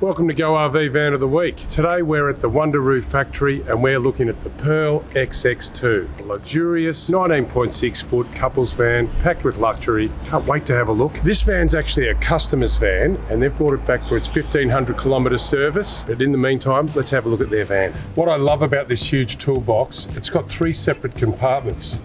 Welcome to Go RV Van of the Week. Today we're at the Wonder Roo factory and we're looking at the Pearl XX2, a luxurious 19.6 foot couples van packed with luxury. Can't wait to have a look. This van's actually a customer's van and they've brought it back for its 1,500 kilometre service. But in the meantime, let's have a look at their van. What I love about this huge toolbox, it's got 3 separate compartments.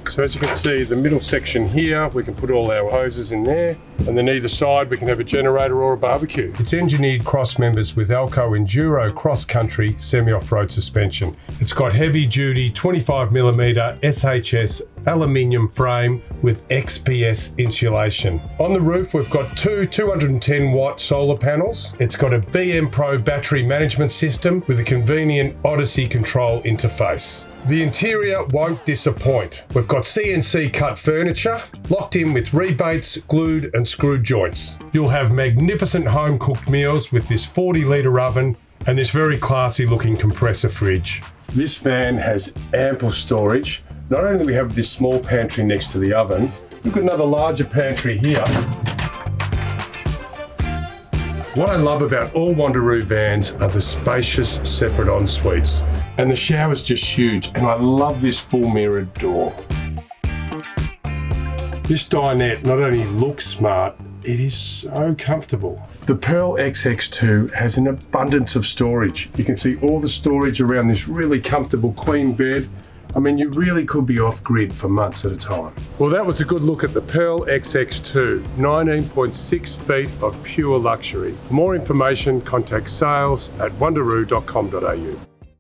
So as you can see, the middle section here, we can put all our hoses in there. And then either side, we can have a generator or a barbecue. It's engineered cross members with Alco Enduro cross-country semi-offroad suspension. It's got heavy-duty 25mm SHS aluminium frame with XPS insulation. On the roof, we've got 2 210-watt solar panels. It's got a BM Pro battery management system with a convenient Odyssey control interface. The interior won't disappoint. We've got CNC cut furniture, locked in with rebates, glued and screwed joints. You'll have magnificent home cooked meals with this 40-litre oven and this very classy looking compressor fridge. This van has ample storage. Not only do we have this small pantry next to the oven, we've got another larger pantry here. What I love about all Wonder Roo vans are the spacious separate en-suites. And the shower's just huge, and I love this full mirrored door. This dinette not only looks smart, it is so comfortable. The Pearl XX2 has an abundance of storage. You can see all the storage around this really comfortable queen bed. I mean, you really could be off-grid for months at a time. Well, that was a good look at the Pearl XX2, 19.6 feet of pure luxury. For more information, contact sales@wonderroo.com.au.